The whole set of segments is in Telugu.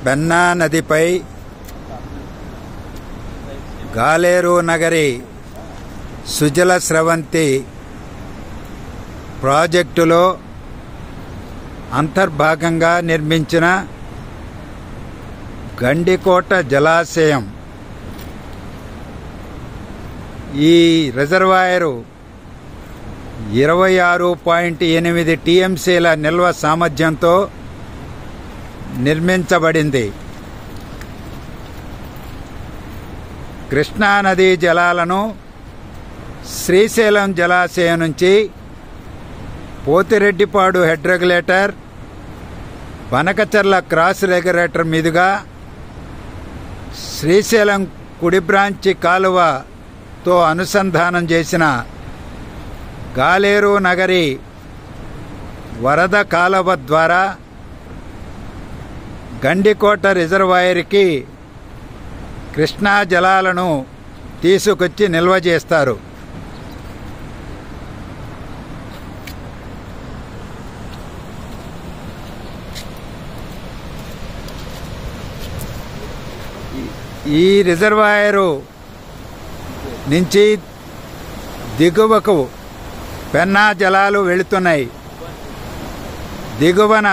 పెన్నా నదిపై గాలేరు నగరి సుజల స్రవంతి ప్రాజెక్టులో అంతర్భాగంగా నిర్మించిన గండికోట జలాశయం ఈ రిజర్వాయరు 26.8 టీఎంసీల నిల్వ సామర్థ్యంతో నిర్మించబడింది. కృష్ణానదీ జలాలను శ్రీశైలం జలాశయం నుంచి Pothireddypadu head regulator, Banakacherla cross regulator మీదుగా శ్రీశైలం కుడి బ్రాంచి కాలువతో అనుసంధానం చేసిన గాలేరు నగరి వరద కాలువ ద్వారా గండికోట రిజర్వాయర్కి కృష్ణా జలాలను తీసుకొచ్చి నిల్వ చేస్తారు. ఈ రిజర్వాయరు నుంచి దిగువకు పెన్నా జలాలు వెళుతున్నాయి. దిగువన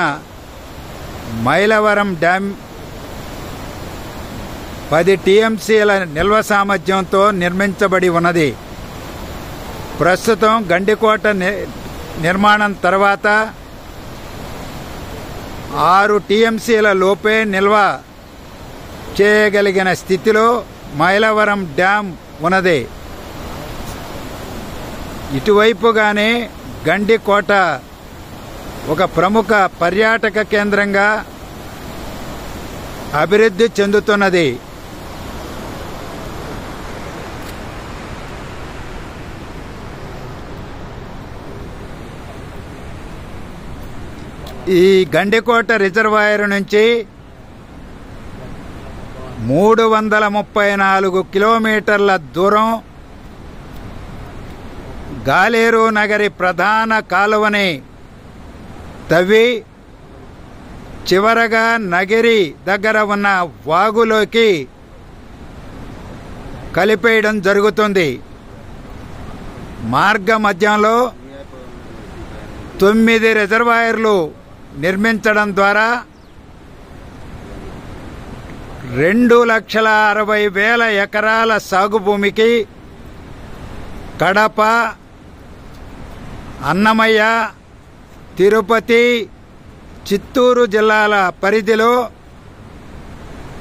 మైలవరం డ్యామ్ 10 టీఎంసీల నిల్వ సామర్థ్యంతో నిర్మించబడి ఉన్నది. ప్రస్తుతం గండికోట నిర్మాణం తర్వాత 6 టీఎంసీల లోపే నిల్వ చేయగలిగిన స్థితిలో మైలవరం డ్యామ్ ఉన్నది. ఇటువైపుగానే గండికోట ఒక ప్రముఖ పర్యాటక కేంద్రంగా అభివృద్ధి చెందుతున్నది. ఈ గండికోట రిజర్వాయర్ నుంచి 334 కిలోమీటర్ల దూరం గాలేరు నగరి ప్రధాన కాలువని తవ్వి చివరగా నగిరి దగ్గర ఉన్న వాగులోకి కలిపేయడం జరుగుతుంది. మార్గ మధ్యంలో 9 రిజర్వాయర్లు నిర్మించడం ద్వారా 2,60,000 ఎకరాల సాగు భూమికి కడప, అన్నమయ్య, తిరుపతి, చిత్తూరు జిల్లాల పరిధిలో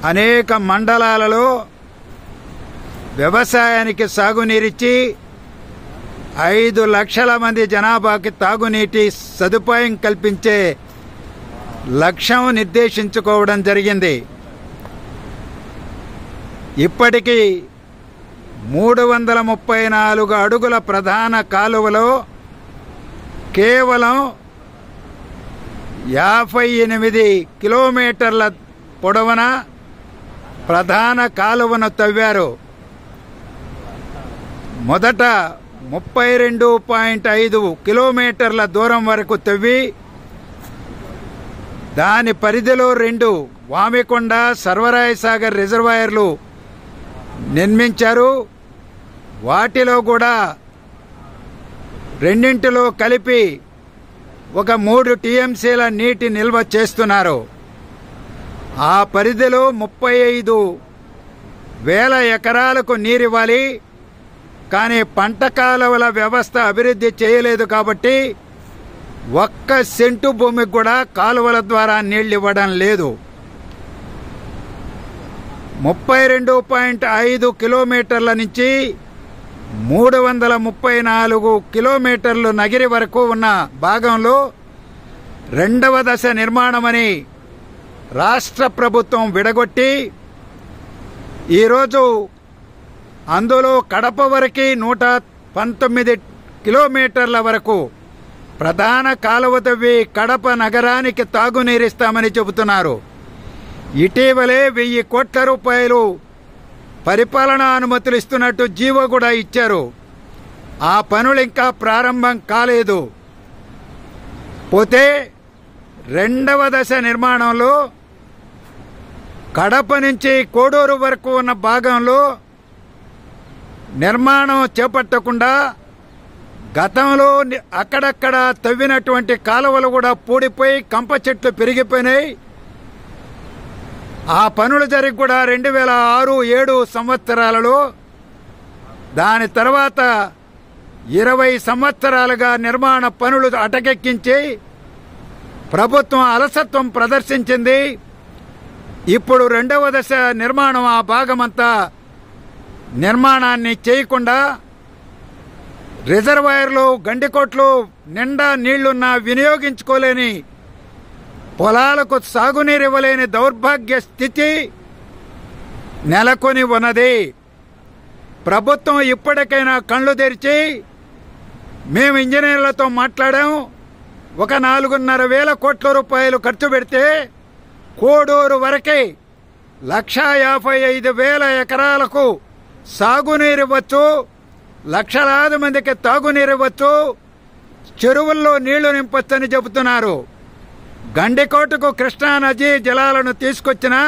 అనేక మండలాలలో వ్యవసాయానికి సాగునీరిచ్చి 5 లక్షల మంది జనాభాకి తాగునీటి సదుపాయం కల్పించే లక్ష్యం నిర్దేశించుకోవడం జరిగింది. ఇప్పటికీ 334 అడుగుల ప్రధాన కాలువలో కేవలం 58 కిలోమీటర్ల పొడవున ప్రధాన కాలువను తవ్వారు. మొదట 32.5 కిలోమీటర్ల దూరం వరకు తవ్వి దాని పరిధిలో 2 వామికొండ, సర్వరాయసాగర్ రిజర్వాయర్లు నిర్మించారు. వాటిలో కూడా రెండింటిలో కలిపి ఒక 3 టీఎంసీల నీటి నిల్వ చేస్తున్నారు. ఆ పరిధిలో 35,000 ఎకరాలకు నీరివ్వాలి. కానీ పంట కాలువల వ్యవస్థ అభివృద్ధి చేయలేదు కాబట్టి 1 సెంటు భూమికి కూడా కాలువల ద్వారా నీళ్లు ఇవ్వడం లేదు. 32.5 కిలోమీటర్ల నుంచి 334 కిలోమీటర్లు నగిరి వరకు ఉన్న భాగంలో 2వ దశ నిర్మాణమని రాష్ట్ర ప్రభుత్వం విడగొట్టి ఈరోజు అందులో కడప వరకు 119 కిలోమీటర్ల వరకు ప్రధాన కాలువ తవ్వి కడప నగరానికి తాగునీరిస్తామని చెబుతున్నారు. ఇటీవలే 1,000 కోట్ల రూపాయలు పరిపాలనా అనుమతులు ఇస్తున్నట్టు జీవో కూడా ఇచ్చారు. ఆ పనులు ఇంకా ప్రారంభం కాలేదు. పోతే 2వ దశ నిర్మాణంలో కడప నుంచి కోడూరు వరకు ఉన్న భాగంలో నిర్మాణం చేపట్టకుండా గతంలో అక్కడక్కడ తవ్వినటువంటి కాలువలు కూడా పూడిపోయి కంప చెట్లు పెరిగిపోయినాయి. ఆ పనులు జరిగి కూడా 2006-7 సంవత్సరాలలో, దాని తర్వాత 20 సంవత్సరాలుగా నిర్మాణ పనులు అటకెక్కించి ప్రభుత్వం అలసత్వం ప్రదర్శించింది. ఇప్పుడు 2వ దశ నిర్మాణం ఆ భాగమంతా నిర్మాణాన్ని చేయకుండా రిజర్వాయర్లు గండికోట్లు నిండా నీళ్లున్నా వినియోగించుకోలేని, పొలాలకు సాగునీరు ఇవ్వలేని దౌర్భాగ్య స్థితి నెలకొని ఉన్నది. ప్రభుత్వం ఇప్పటికైనా కళ్ళు తెరిచి, మేము ఇంజనీర్లతో మాట్లాడాం, ఒక 4,500,000 కోట్ల రూపాయలు ఖర్చు పెడితే కోడూరు వరకే 1,55,000 ఎకరాలకు సాగునీరు ఇవ్వచ్చు, లక్షలాది మందికి తాగునీరు ఇవ్వచ్చు, చెరువుల్లో నీళ్లు నింపొచ్చని చెబుతున్నారు. గండికోటకు కృష్ణా నదీ జలాలను తీసుకొచ్చినా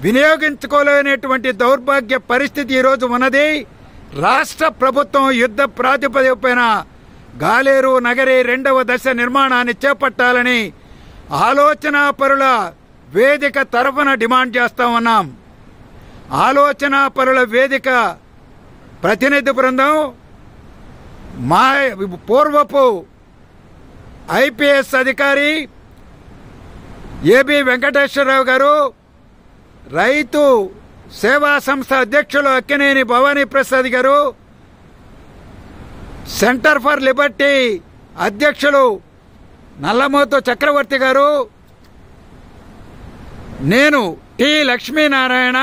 వినియోగించుకోలేనటువంటి దౌర్భాగ్య పరిస్థితి ఈరోజు ఉన్నది. రాష్ట్ర ప్రభుత్వం యుద్ధ ప్రాతిపదికపైన గాలేరు నగరి 2వ దశ నిర్మాణాన్ని చేపట్టాలని ఆలోచనా పరుల వేదిక తరఫున డిమాండ్ చేస్తా ఉన్నాం. ఆలోచనా పరుల వేదిక ప్రతినిధి బృందం మా పూర్వపు ఐపీఎస్ అధికారి ఏబి వెంకటేశ్వరరావు గారు, రైతు సేవా సంస్థ అధ్యక్షులు అక్కినేని భవానీ ప్రసాద్ గారు, సెంటర్ ఫర్ లిబర్టీ అధ్యక్షులు నల్లమోతు చక్రవర్తి గారు, నేను టి లక్ష్మీనారాయణ,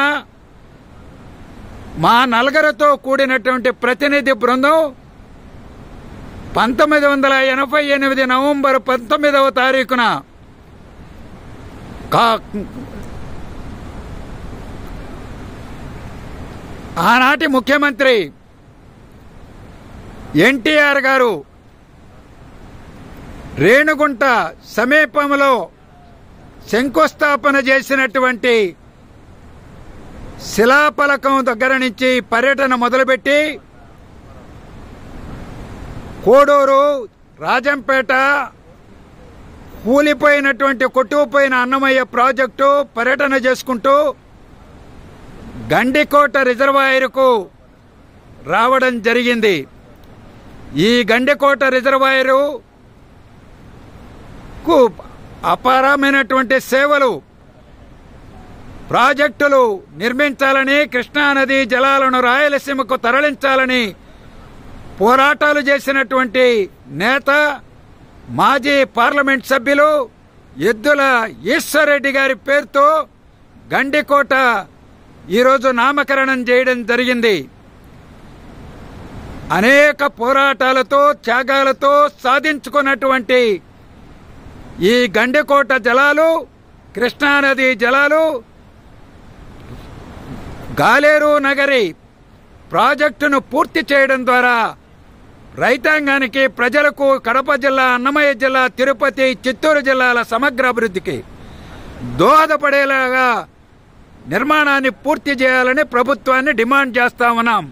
మా నలుగురితో కూడినటువంటి ప్రతినిధి బృందం 1988 నవంబర్ 19వ తారీఖున ఆనాటి ముఖ్యమంత్రి ఎన్టీఆర్ గారు రేణుగుంట సమీపంలో శంకుస్థాపన చేసినటువంటి శిలాఫలకం దగ్గర నుంచి పర్యటన మొదలుపెట్టి కోడూరు, రాజంపేట, కూలిపోయినటువంటి కొట్టుకుపోయిన అన్నమయ్య ప్రాజెక్టు పర్యటన చేసుకుంటూ గండికోట రిజర్వాయర్కు రావడం జరిగింది. ఈ గండికోట రిజర్వాయరుకు అపారమైనటువంటి సేవలు, ప్రాజెక్టులు నిర్మించాలని, కృష్ణానది జలాలను రాయలసీమకు తరలించాలని పోరాటాలు చేసినటువంటి నేత, మాజీ పార్లమెంట్ సభ్యులు ఎద్దుల ఈశ్వర్రెడ్డి గారి పేరుతో గండికోట ఈరోజు నామకరణం చేయడం జరిగింది. అనేక పోరాటాలతో, త్యాగాలతో సాధించుకున్నటువంటి ఈ గండికోట జలాలు, కృష్ణానది జలాలు గాలేరు నగరి ప్రాజెక్టును పూర్తి చేయడం ద్వారా రైతాంగానికి, ప్రజలకు, కడప జిల్లా, అన్నమయ్య జిల్లా, తిరుపతి, చిత్తూరు జిల్లాల సమగ్ర అభివృద్ధికి దోహదపడేలాగా నిర్మాణాన్ని పూర్తి చేయాలని ప్రభుత్వాన్ని డిమాండ్ చేస్తా ఉన్నాం.